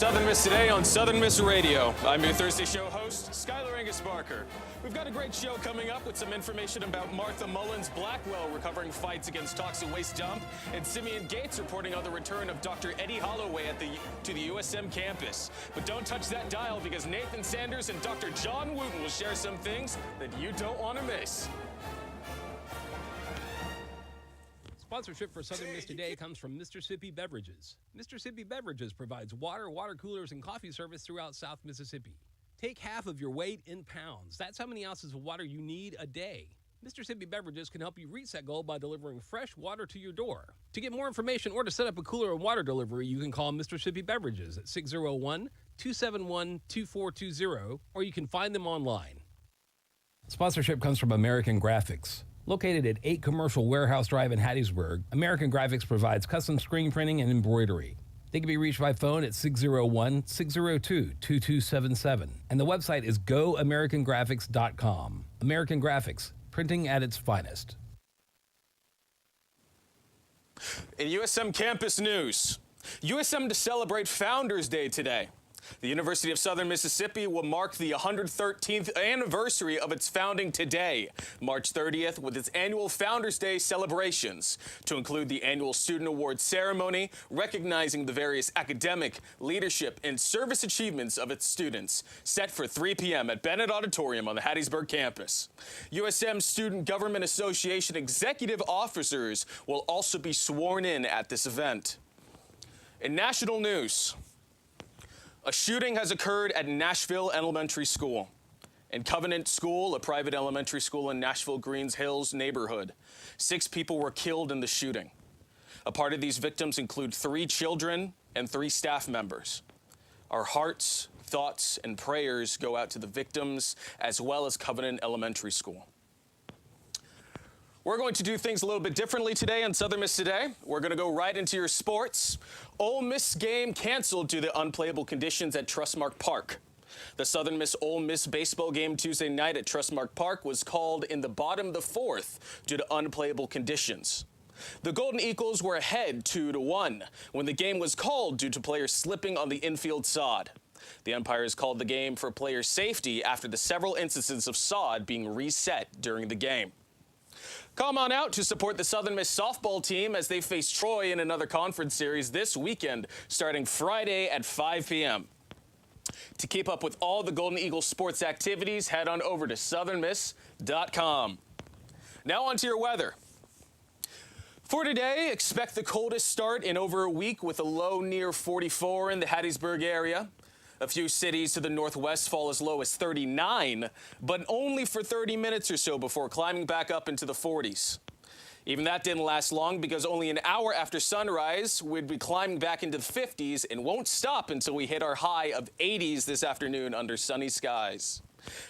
Southern Miss Today on Southern Miss Radio. I'm your Thursday show host, Skylar Angus Barker. We've got a great show coming up with some information about Martha Mullins Blackwell recovering fights against toxic waste dump, and Simeon Gates reporting on the return of Dr. Eddie Holloway to the USM campus. But don't touch that dial because Nathan Sanders and Dr. John Wooten will share some things that you don't want to miss. Sponsorship for Southern Miss Today comes from Mr. Sippy Beverages. Mr. Sippy Beverages provides water, water coolers, and coffee service throughout South Mississippi. Take half of your weight in pounds. That's how many ounces of water you need a day. Mr. Sippy Beverages can help you reach that goal by delivering fresh water to your door. To get more information or to set up a cooler and water delivery, you can call Mr. Sippy Beverages at 601-271-2420, or you can find them online. Sponsorship comes from American Graphics. Located at 8 Commercial Warehouse Drive in Hattiesburg, American Graphics provides custom screen printing and embroidery. They can be reached by phone at 601-602-2277. And the website is goamericangraphics.com. American Graphics, printing at its finest. In USM campus news, USM to celebrate Founders Day today. The University of Southern Mississippi will mark the 113th anniversary of its founding today, March 30th, with its annual Founders Day celebrations, to include the annual Student Awards ceremony, recognizing the various academic, leadership, and service achievements of its students, set for 3 p.m. at Bennett Auditorium on the Hattiesburg campus. USM Student Government Association executive officers will also be sworn in at this event. In national news, a shooting has occurred at Nashville Elementary School. In Covenant School, a private elementary school in Nashville Greens Hills neighborhood, 6 people were killed in the shooting. A part of these victims include 3 children and 3 staff members. Our hearts, thoughts, and prayers go out to the victims as well as Covenant Elementary School. We're going to do things a little bit differently today on Southern Miss Today. We're going to go right into your sports. Ole Miss game canceled due to unplayable conditions at Trustmark Park. The Southern Miss Ole Miss baseball game Tuesday night at Trustmark Park was called in the bottom of the 4th due to unplayable conditions. The Golden Eagles were ahead 2-1 when the game was called due to players slipping on the infield sod. The umpires called the game for player safety after the several instances of sod being reset during the game. Come on out to support the Southern Miss softball team as they face Troy in another conference series this weekend, starting Friday at 5 p.m. To keep up with all the Golden Eagles sports activities, head on over to southernmiss.com. Now on to your weather. For today, expect the coldest start in over a week with a low near 44 in the Hattiesburg area. A few cities to the northwest fall as low as 39, but only for 30 minutes or so before climbing back up into the 40s. Even that didn't last long because only an hour after sunrise, we'd be climbing back into the 50s and won't stop until we hit our high of 80s this afternoon under sunny skies.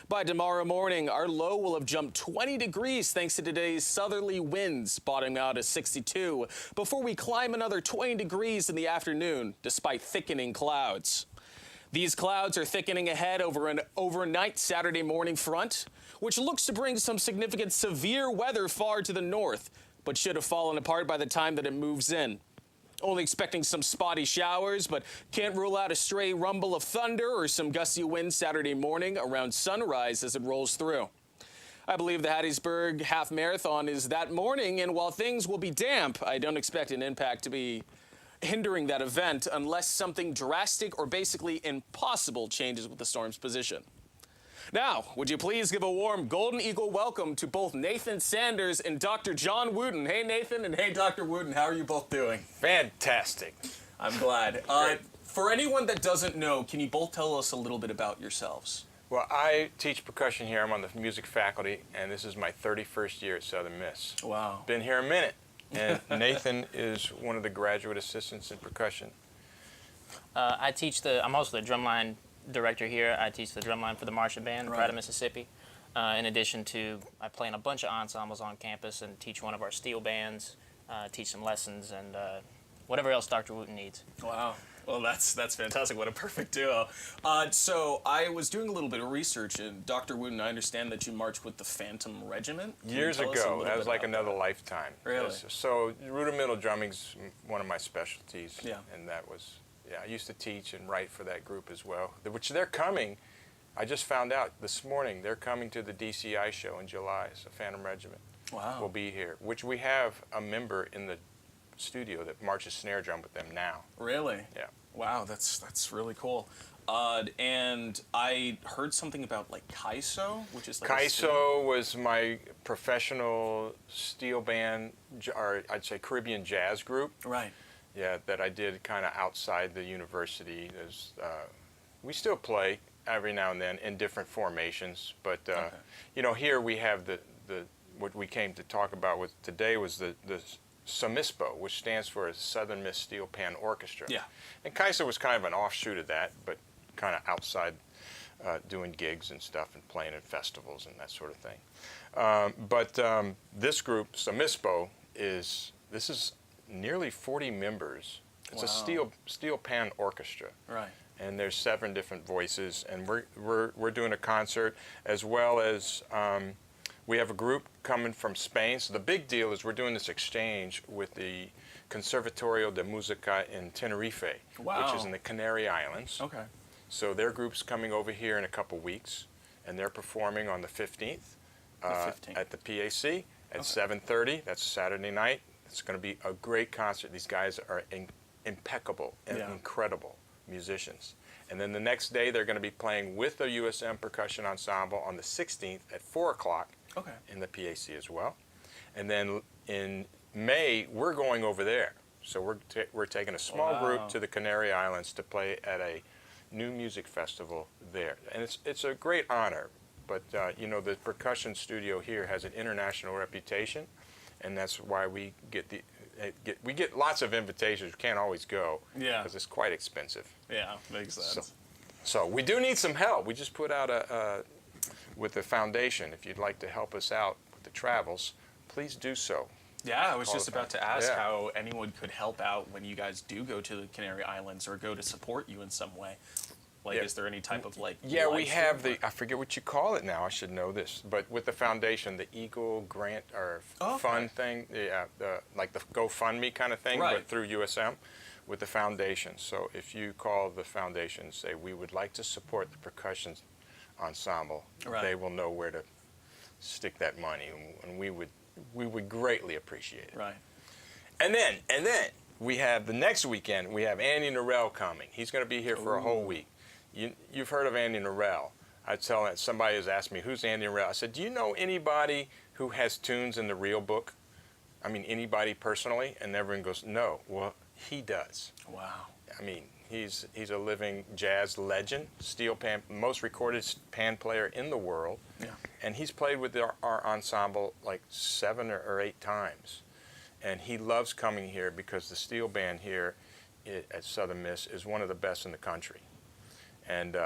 By tomorrow morning, our low will have jumped 20 degrees thanks to today's southerly winds, bottoming out at 62, before we climb another 20 degrees in the afternoon, despite thickening clouds. These clouds are thickening ahead over an overnight Saturday morning front, which looks to bring some significant severe weather far to the north, but should have fallen apart by the time that it moves in. Only expecting some spotty showers, but can't rule out a stray rumble of thunder or some gusty winds Saturday morning around sunrise as it rolls through. I believe the Hattiesburg Half Marathon is that morning, and while things will be damp, I don't expect an impact to be hindering that event unless something drastic or basically impossible changes with the storm's position. Now, would you please give a warm Golden Eagle welcome to both Nathan Sanders and Dr. John Wooten. Hey, Nathan, and hey, Dr. Wooten. How are you both doing? Fantastic. I'm glad. For anyone that doesn't know, can you both tell us a little bit about yourselves? Well, I teach percussion here. I'm on the music faculty, and this is my 31st year at Southern Miss. Wow. Been here a minute. And Nathan is one of the graduate assistants in percussion. I'm also the drumline director here. I teach the drumline for the Marching Band, Pride of Mississippi. In addition to, I play in a bunch of ensembles on campus and teach one of our steel bands, teach some lessons, and whatever else Dr. Wooten needs. Wow. Well, that's fantastic. What a perfect duo. So I was doing a little bit of research, and Dr. Wooten, I understand that you marched with the Phantom Regiment. Years ago. That was like another lifetime. Really? So rudimental drumming's one of my specialties. Yeah. And that was, Yeah, I used to teach and write for that group as well, which they're coming. I just found out this morning they're coming to the DCI show in July, so Phantom Regiment Wow. will be here, which we have a member in the studio that marches snare drum with them now. Really? Yeah. Wow, that's really cool. And I heard something about like Kaiso, which is like a steel- Kaiso was my professional steel band, or I'd say Caribbean jazz group. Right. Yeah, that I did kind of outside the university. We still play every now and then in different formations, but Okay. you know, here we have the what we came to talk about with today was the SAMISPO, which stands for Southern Miss Steel Pan Orchestra. Yeah. And Kaiso was kind of an offshoot of that, but kind of outside doing gigs and stuff and playing in festivals and that sort of thing. But this group, SAMISPO, this is nearly 40 members. It's Wow. a steel pan orchestra. Right. And there's 7 different voices, and we're doing a concert, as well as we have a group coming from Spain. So the big deal is we're doing this exchange with the Conservatorio de Música in Tenerife, which Wow. is in the Canary Islands. Okay. So their group's coming over here in a couple weeks, and they're performing on the 15th, The 15th. at the PAC at Okay. 7:30. That's Saturday night. It's going to be a great concert. These guys are impeccable and Yeah. incredible musicians. And then the next day, they're going to be playing with the USM Percussion Ensemble on the 16th at 4 o'clock Okay. in the PAC as well. And then in May, we're going over there. So we're taking a small Wow. group to the Canary Islands to play at a new music festival there. And it's a great honor. But, you know, the percussion studio here has an international reputation, and that's why we get lots of invitations. We can't always go Yeah. because it's quite expensive. Yeah, makes sense. So we do need some help. We just put out with the foundation. If you'd like to help us out with the travels, please do so. Yeah, I was Call just the about to phone. ask Yeah. how anyone could help out when you guys do go to the Canary Islands or go to support you in some way. Like, Yeah. is there any type of like? Yeah, we live have stream the, I forget what you call it now, I should know this, but with the foundation, the Eagle Grant or Oh, okay. Fund thing, like the GoFundMe kind of thing, Right. but through USM with the foundation. So if you call the foundation and say, we would like to support the percussion ensemble, Right. they will know where to stick that money, and we would greatly appreciate it. or- Right. And then we have the next weekend. We have Andy Norell coming. He's going to be here for a whole week. You've heard of Andy Norell. I tell that somebody has asked me, who's Andy Norell? I said, do you know anybody who has tunes in the real book? I mean, anybody personally? And everyone goes, no. Well, he does. Wow. I mean, he's a living jazz legend, steel pan, most recorded pan player in the world. Yeah. And he's played with our ensemble like 7 or 8 times. And he loves coming here because the steel band here at Southern Miss is one of the best in the country. And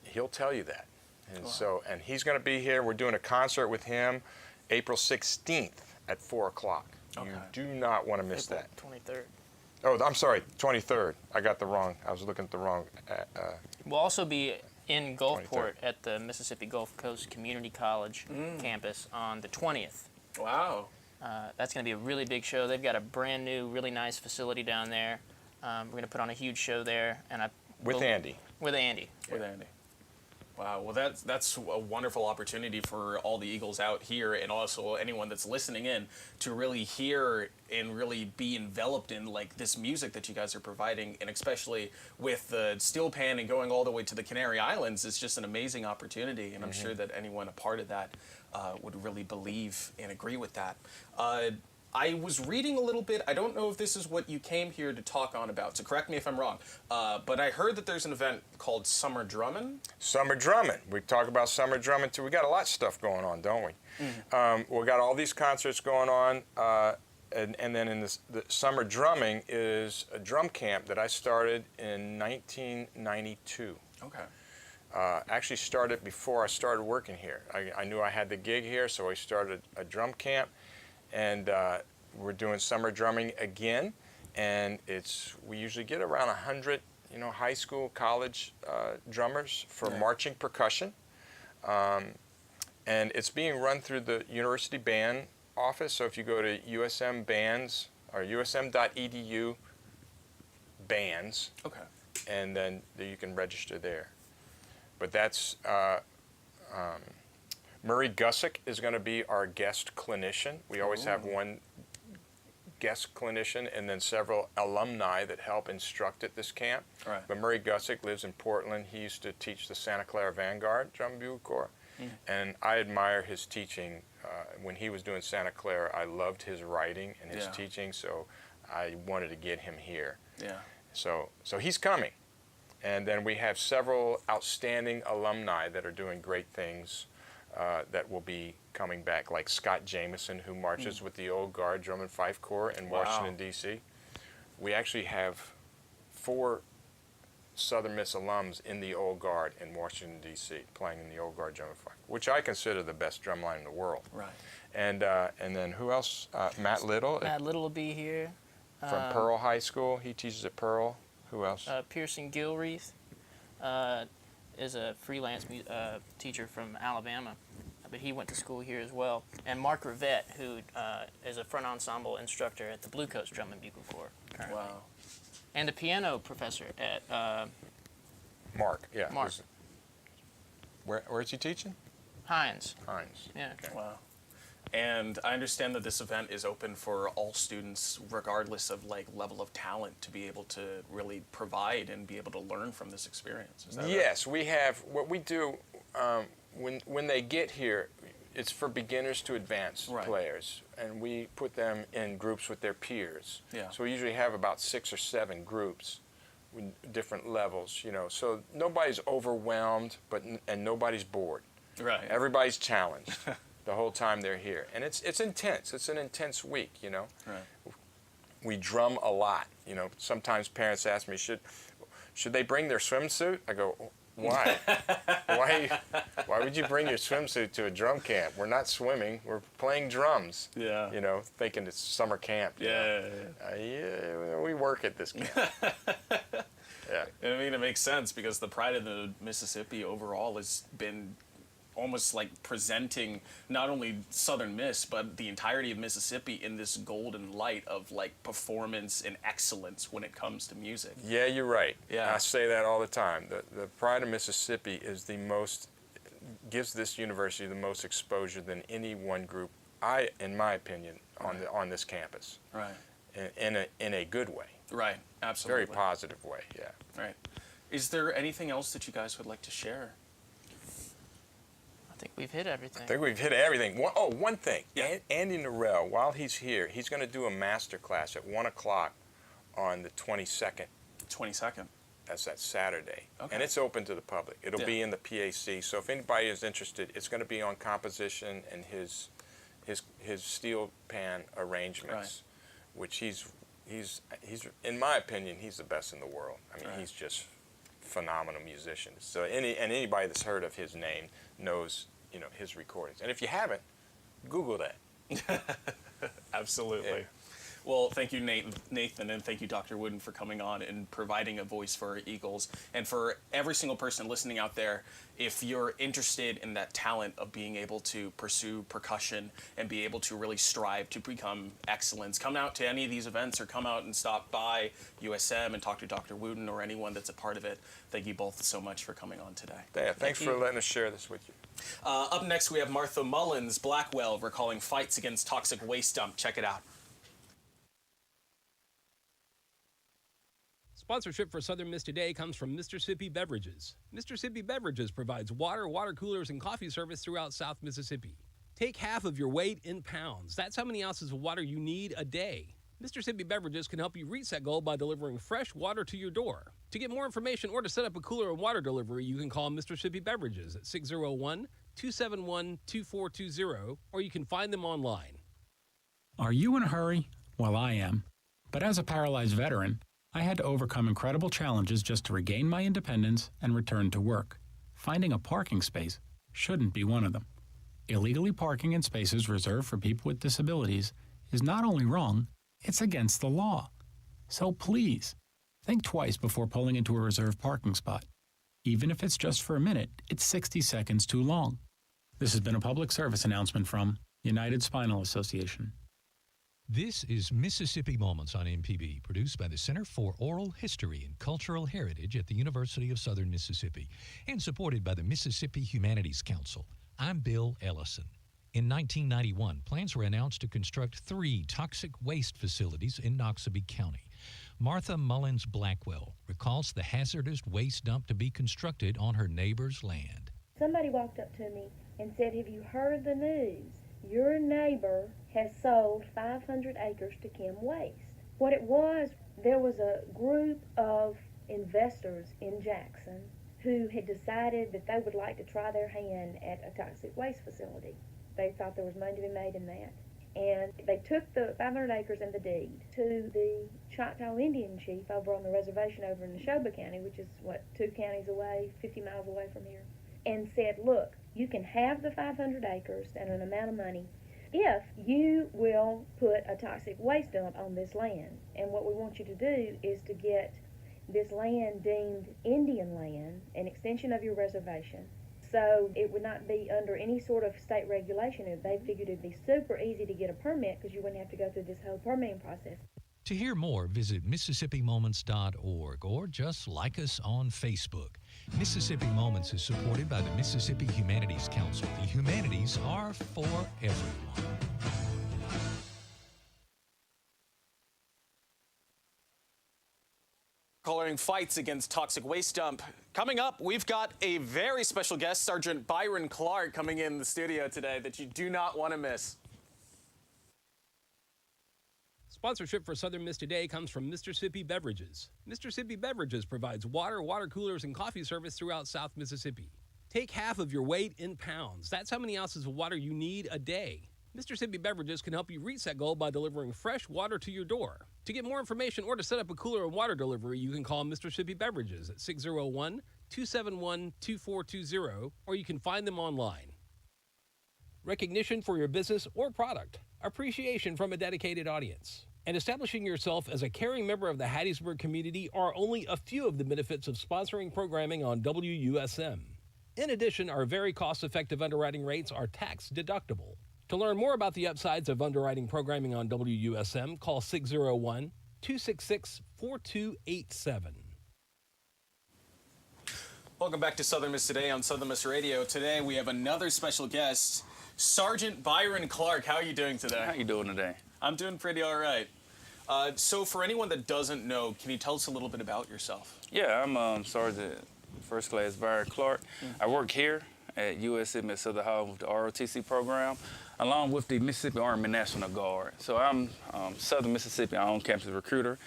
he'll tell you that. And and he's going to be here. We're doing a concert with him April 16th at 4 o'clock. You Okay. do not want to miss April that. 23rd. Oh, I'm sorry, 23rd. I was looking at the wrong. We'll also be in 23rd. Gulfport at the Mississippi Gulf Coast Community College campus on the 20th. Wow. That's going to be a really big show. They've got a brand new, really nice facility down there. We're going to put on a huge show there, and With Andy. With Andy. With Andy. Wow. Well, that's a wonderful opportunity for all the Eagles out here, and also anyone that's listening in, to really hear and really be enveloped in like this music that you guys are providing, and especially with the steel pan and going all the way to the Canary Islands. It's just an amazing opportunity, and I'm sure that anyone a part of that would really believe and agree with that. I was reading a little bit. I don't know if this is what you came here to talk on about, so correct me if I'm wrong. But I heard that there's an event called Summer Drumming. Summer drumming. We talk about summer drumming too. We got a lot of stuff going on, don't we? We got all these concerts going on, and then in the summer drumming is a drum camp that I started in 1992. Okay. Actually started before I started working here. I knew I had the gig here, so I started a drum camp, and we're doing summer drumming again. And we usually get around 100, high school, college drummers for marching percussion. And it's being run through the University Band office. So if you go to USM Bands or usm.edu bands, Okay. and then you can register there. But that's Murray Gussick is going to be our guest clinician. We always have one guest clinician and then several alumni that help instruct at this camp. Right. But Murray Gussick lives in Portland. He used to teach the Santa Clara Vanguard Drum and Bugle Corps, and I admire his teaching. When he was doing Santa Clara, I loved his writing and his teaching, so I wanted to get him here. Yeah. So he's coming. And then we have several outstanding alumni that are doing great things that will be coming back, like Scott Jameson, who marches with the Old Guard Drum and Fife Corps in Washington, D.C. We actually have 4 Southern Miss alums in the Old Guard in Washington, D.C., playing in the Old Guard Drum and Fife, which I consider the best drumline in the world. Right. And then who else? Matt Little. Matt Little will be here. From Pearl High School. He teaches at Pearl. Who else? Pearson Gilreath is a freelance teacher from Alabama, but he went to school here as well. And Mark Rivette, who is a front ensemble instructor at the Blue Coast Drum and Bugle Corps currently. Wow. And a piano professor at Mark, yeah. Mark. Where's he teaching? Hines. Hines. Yeah. Okay. Wow. And I understand that this event is open for all students, regardless of like level of talent, to be able to really provide and be able to learn from this experience. Is that right? Yes, we have. What we do when they get here, it's for beginners to advanced players, and we put them in groups with their peers. Yeah. So we usually have about 6 or 7 groups with different levels, you know. So nobody's overwhelmed, and nobody's bored. Right. Everybody's challenged the whole time they're here, and it's intense. It's an intense week, you know. Right. We drum a lot, you know. Sometimes parents ask me, should they bring their swimsuit? I go, why? Why would you bring your swimsuit to a drum camp? We're not swimming. We're playing drums. Yeah. You know, thinking it's summer camp. Yeah. Yeah, we work at this camp. Yeah. I mean, it makes sense because the Pride of the Mississippi overall has been almost like presenting not only Southern Miss, but the entirety of Mississippi in this golden light of like performance and excellence when it comes to music. Yeah, you're right. Yeah. I say that all the time. The Pride of Mississippi is gives this university the most exposure than any one group, in my opinion, on this campus. Right. In a good way. Right. Absolutely. Very positive way, yeah. Right. Is there anything else that you guys would like to share? I think we've hit everything. I think we've hit everything. One thing. Yeah. Andy Norell, while he's here, he's going to do a master class at 1 o'clock on the 22nd. 22nd. That's that Saturday. Okay. And it's open to the public. It'll Yeah. be in the PAC. So if anybody is interested, it's going to be on composition and his steel pan arrangements, which he's in my opinion, he's the best in the world. I mean, he's just phenomenal musician. So anybody that's heard of his name knows, you know, his recordings. And if you haven't, Google that. Absolutely. Yeah. Well, thank you, Nathan, and thank you, Dr. Wooden, for coming on and providing a voice for our Eagles. And for every single person listening out there, if you're interested in that talent of being able to pursue percussion and be able to really strive to become excellence, come out to any of these events or come out and stop by USM and talk to Dr. Wooden or anyone that's a part of it. Thank you both so much for coming on today. Yeah, thanks for letting us share this with you. Up next, we have Martha Mullins Blackwell recalling fights against toxic waste dump. Check it out. Sponsorship for Southern Miss Today comes from Mississippi Beverages. Mississippi Beverages provides water coolers, and coffee service throughout South Mississippi. Take half of your weight in pounds. That's how many ounces of water you need a day. Mississippi Beverages can help you reach that goal by delivering fresh water to your door. To get more information or to set up a cooler and water delivery, you can call Mississippi Beverages at 601-271-2420, or you can find them online. Are you in a hurry? Well, I am. But as a paralyzed veteran, I had to overcome incredible challenges just to regain my independence and return to work. Finding a parking space shouldn't be one of them. Illegally parking in spaces reserved for people with disabilities is not only wrong, it's against the law. So please, think twice before pulling into a reserved parking spot. Even if it's just for a minute, it's 60 seconds too long. This has been a public service announcement from United Spinal Association. This is Mississippi Moments on MPB, produced by the Center for Oral History and Cultural Heritage at the University of Southern Mississippi and supported by the Mississippi Humanities Council. I'm Bill Ellison. In 1991, plans were announced to construct 3 toxic waste facilities in Noxubee County. Martha Mullins Blackwell recalls the hazardous waste dump to be constructed on her neighbor's land. Somebody walked up to me and said, "Have you heard the news? Your neighbor has sold 500 acres to Kim Waste." What it was, there was a group of investors in Jackson who had decided that they would like to try their hand at a toxic waste facility. They thought there was money to be made in that. And they took the 500 acres and the deed to the Choctaw Indian chief over on the reservation over in Neshoba County, which is, 2 counties away, 50 miles away from here, and said, "Look, you can have the 500 acres and an amount of money if you will put a toxic waste dump on this land. And what we want you to do is to get this land deemed Indian land, an extension of your reservation, so it would not be under any sort of state regulation." And they figured it'd be super easy to get a permit because you wouldn't have to go through this whole permitting process. To hear more, visit MississippiMoments.org or just like us on Facebook. Mississippi Moments is supported by the Mississippi Humanities Council. The humanities are for everyone. Coloring fights against toxic waste dump. Coming up, we've got a very special guest, Sergeant Byron Clark, coming in the studio today that you do not want to miss. Sponsorship for Southern Miss Today comes from Mr. Sippy Beverages. Mr. Sippy Beverages provides water, water coolers, and coffee service throughout South Mississippi. Take half of your weight in pounds. That's how many ounces of water you need a day. Mr. Sippy Beverages can help you reach that goal by delivering fresh water to your door. To get more information or to set up a cooler and water delivery, you can call Mr. Sippy Beverages at 601-271-2420, or you can find them online. Recognition for your business or product. Appreciation from a dedicated audience. And establishing yourself as a caring member of the Hattiesburg community are only a few of the benefits of sponsoring programming on WUSM. In addition, our very cost-effective underwriting rates are tax-deductible. To learn more about the upsides of underwriting programming on WUSM, call 601-266-4287. Welcome back to Southern Miss Today on Southern Miss Radio. Today we have another special guest, Sergeant Byron Clark. How are you doing today? How you doing today? I'm doing pretty all right. So for anyone that doesn't know, can you tell us a little bit about yourself? Yeah, I'm Sergeant First Class Byron Clark. I work here at USM at Southern Hall with the ROTC program, along with the Mississippi Army National Guard. So I'm Southern Mississippi on-campus recruiter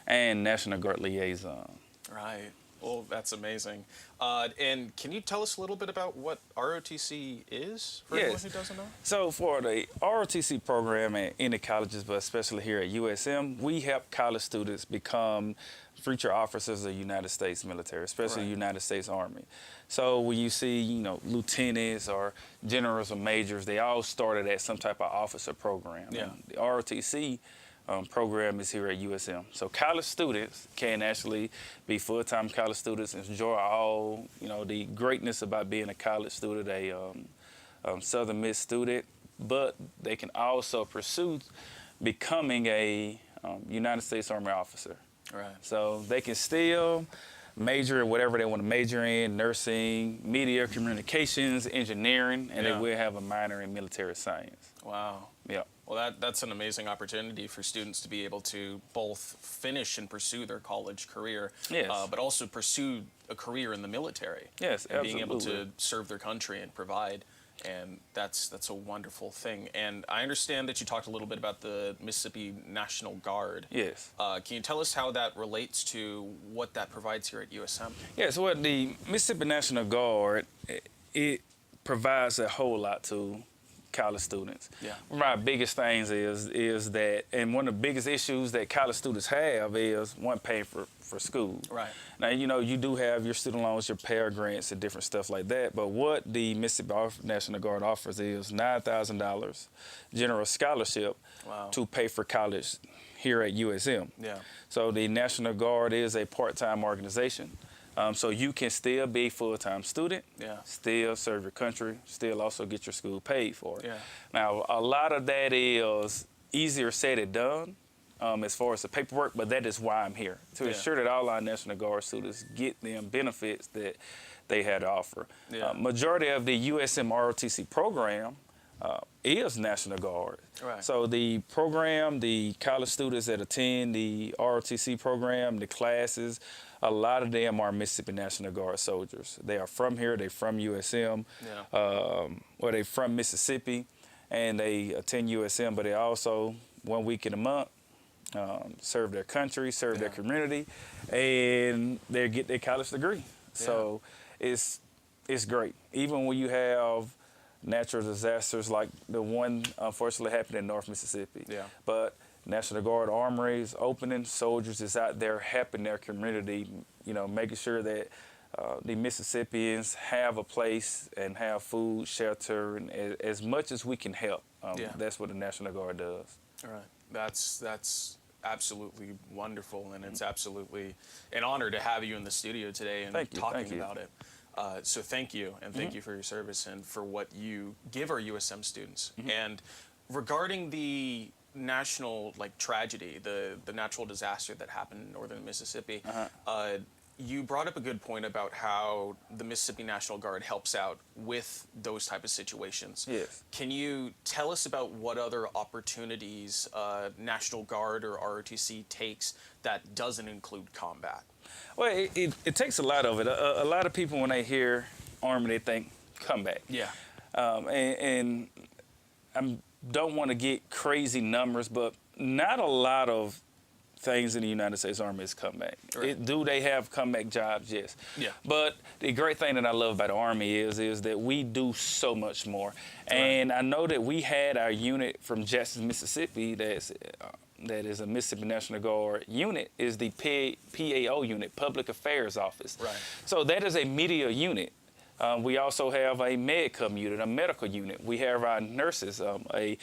and National Guard liaison. Right. Well, that's amazing. And can you tell us a little bit about what ROTC is for anyone who doesn't know? So for the ROTC program at any colleges, but especially here at USM, we help college students become future officers of the United States military, especially the United States Army. So when you see, lieutenants or generals or majors, they all started at some type of officer program. Yeah. And the ROTC program is here at USM. So college students can actually be full-time college students and enjoy all, the greatness about being a college student, a Southern Miss student, but they can also pursue becoming a United States Army officer. Right. So they can still major in whatever they want to major in, nursing, media, communications, engineering, and they will have a minor in military science. Wow. Yeah. Well, that's an amazing opportunity for students to be able to both finish and pursue their college career, but also pursue a career in the military. Yes, and absolutely. being able to serve their country and provide. And that's a wonderful thing. And I understand that you talked a little bit about the Mississippi National Guard. Yes. Can you tell us how that relates to what that provides here at USM? Yes, well, the Mississippi National Guard, it provides a whole lot to college students. Yeah. One of my biggest things is that, and one of the biggest issues that college students have is paying for school. Right. Now, you do have your student loans, your Pell Grants, and different stuff like that, but what the Mississippi National Guard offers is $9,000 general scholarship to pay for college here at USM. Yeah. So the National Guard is a part-time organization. So you can still be a full-time student, still serve your country, still also get your school paid for. Yeah. Now, a lot of that is easier said than done as far as the paperwork, but that is why I'm here, to ensure that all our National Guard students get them benefits that they had to offer. Yeah. Majority of the USM ROTC program is National Guard. Right. So the program, the college students that attend the ROTC program, the classes, a lot of them are Mississippi National Guard soldiers. They are from here, they're from USM, or they're from Mississippi, and they attend USM, but they also, 1 week in a month, serve their country, serve their community, and they get their college degree. So it's great. Even when you have natural disasters like the one unfortunately happened in North Mississippi. Yeah. But National Guard Armory is opening, soldiers is out there helping their community, making sure that the Mississippians have a place and have food, shelter, and as much as we can help. That's what the National Guard does. All right. That's absolutely wonderful, and it's absolutely an honor to have you in the studio today and talking about it. So thank you, and thank you for your service and for what you give our USM students. And regarding the national tragedy, the natural disaster that happened in northern Mississippi, you brought up a good point about how the Mississippi National Guard helps out with those type of situations. Yes. Can you tell us about what other opportunities National Guard or ROTC takes that doesn't include combat? Well, it takes a lot of it. A lot of people, when they hear Army, they think combat. Yeah. And I don't want to get crazy numbers, but not a lot of things in the United States Army is combat. Right. Do they have combat jobs? Yes. Yeah. But the great thing that I love about the Army is that we do so much more. Right. And I know that we had our unit from Jackson, Mississippi that is a Mississippi National Guard unit, is the PAO unit, Public Affairs Office. Right. So that is a media unit. We also have a MedCom unit, a medical unit. We have our nurses, a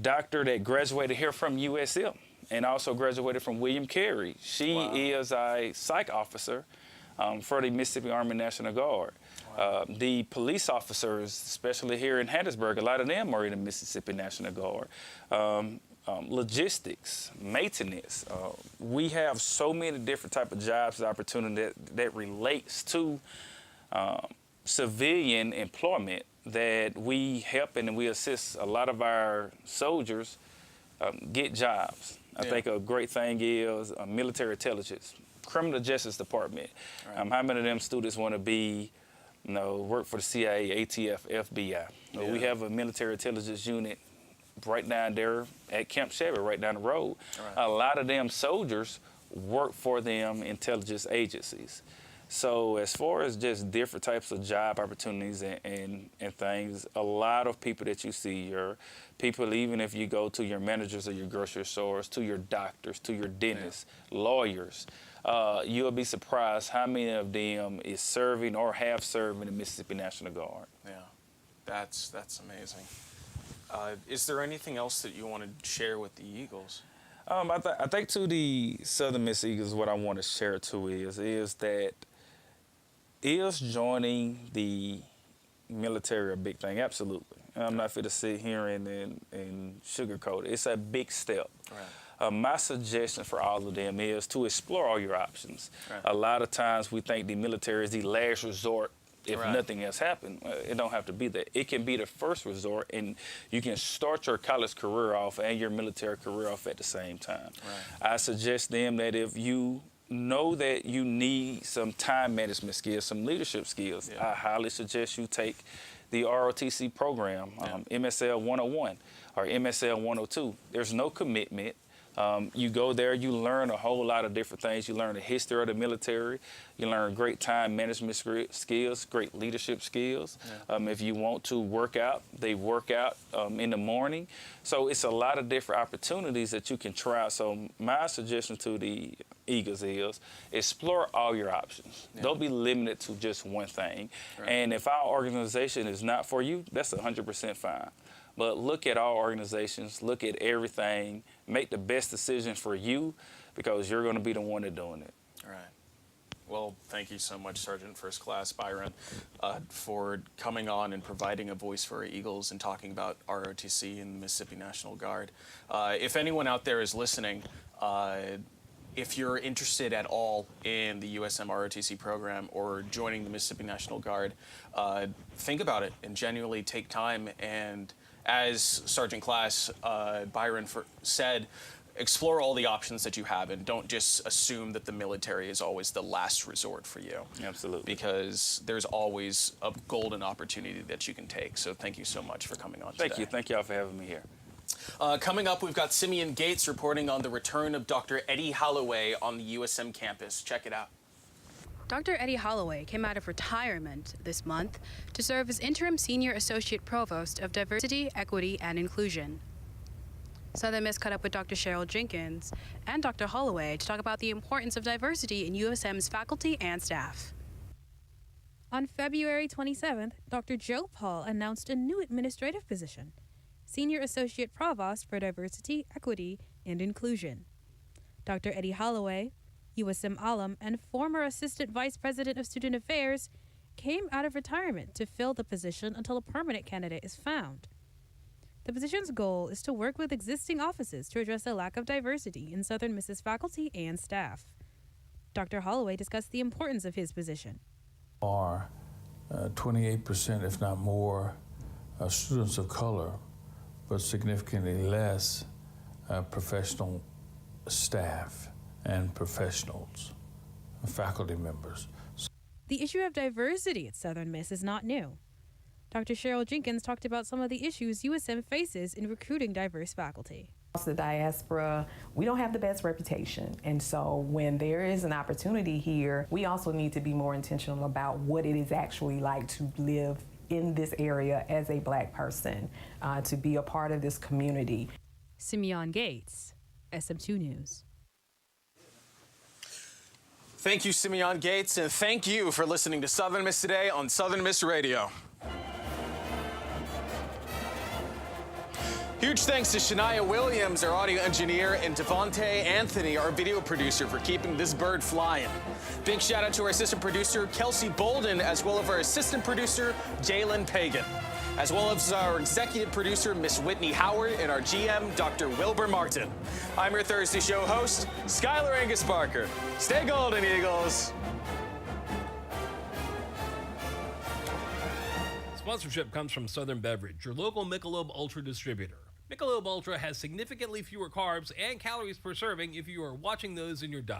doctor that graduated here from USM and also graduated from William Carey. She is a psych officer for the Mississippi Army National Guard. Wow. The police officers, especially here in Hattiesburg, a lot of them are in the Mississippi National Guard. Logistics, maintenance. We have so many different type of jobs and opportunity that relates to civilian employment that we help and we assist a lot of our soldiers get jobs. I think a great thing is military intelligence, criminal justice department. Right. How many of them students want to be, work for the CIA, ATF, FBI? We have a military intelligence unit right down there at Camp Chevy, right down the road. Right. A lot of them soldiers work for them intelligence agencies. So as far as just different types of job opportunities and things, a lot of people that you see, your people, even if you go to your managers of your grocery stores, to your doctors, to your dentists, lawyers, you'll be surprised how many of them is serving or have served in the Mississippi National Guard. Yeah, that's amazing. Is there anything else that you want to share with the Eagles? I think to the Southern Miss Eagles, what I want to share too is that is joining the military a big thing? Absolutely. I'm not fit to sit here and sugarcoat it. It's a big step. Right. My suggestion for all of them is to explore all your options. Right. A lot of times we think the military is the last resort if nothing else happened. It don't have to be that. It can be the first resort, and you can start your college career off and your military career off at the same time. Right. I suggest them that if you know that you need some time management skills, some leadership skills, I highly suggest you take the ROTC program, MSL 101 or MSL 102. There's no commitment. You go there, you learn a whole lot of different things. You learn the history of the military. You learn great time management skills, great leadership skills. If you want to work out, they work out in the morning. So it's a lot of different opportunities that you can try. So my suggestion to the Eagles is explore all your options. Don't be limited to just one thing. Right. And if our organization is not for you, that's 100% fine. But look at all organizations, look at everything, make the best decision for you because you're going to be the one that's doing it. All right. Well, thank you so much, Sergeant First Class Byron, for coming on and providing a voice for our Eagles and talking about ROTC and the Mississippi National Guard. If anyone out there is listening, if you're interested at all in the USM ROTC program or joining the Mississippi National Guard, think about it and genuinely take time. And as Sergeant Class Byron said, explore all the options that you have and don't just assume that the military is always the last resort for you. Absolutely. Because there's always a golden opportunity that you can take. So thank you so much for coming on today. Thank you. Thank y'all for having me here. Coming up, we've got Simeon Gates reporting on the return of Dr. Eddie Holloway on the USM campus. Check it out. Dr. Eddie Holloway came out of retirement this month to serve as Interim Senior Associate Provost of Diversity, Equity, and Inclusion. Southern Miss caught up with Dr. Cheryl Jenkins and Dr. Holloway to talk about the importance of diversity in USM's faculty and staff. On February 27th, Dr. Joe Paul announced a new administrative position, Senior Associate Provost for Diversity, Equity, and Inclusion. Dr. Eddie Holloway, USM alum and former Assistant Vice President of Student Affairs, came out of retirement to fill the position until a permanent candidate is found. The position's goal is to work with existing offices to address the lack of diversity in Southern Miss's faculty and staff. Dr. Holloway discussed the importance of his position. Are 28%, if not more, students of color, but significantly less professional staff and professionals, faculty members. The issue of diversity at Southern Miss is not new. Dr. Cheryl Jenkins talked about some of the issues USM faces in recruiting diverse faculty. The diaspora, we don't have the best reputation. And so when there is an opportunity here, we also need to be more intentional about what it is actually like to live in this area as a Black person, to be a part of this community. Simeon Gates, SM2 News. Thank you, Simeon Gates, and thank you for listening to Southern Miss Today on Southern Miss Radio. Huge thanks to Shania Williams, our audio engineer, and Devontae Anthony, our video producer, for keeping this bird flying. Big shout out to our assistant producer, Kelsey Bolden, as well as our assistant producer, Jalen Pagan, as well as our executive producer, Miss Whitney Howard, and our GM, Dr. Wilbur Martin. I'm your Thursday show host, Skylar Angus Parker. Stay golden, Eagles. Sponsorship comes from Southern Beverage, your local Michelob Ultra distributor. Michelob Ultra has significantly fewer carbs and calories per serving if you are watching those in your diet.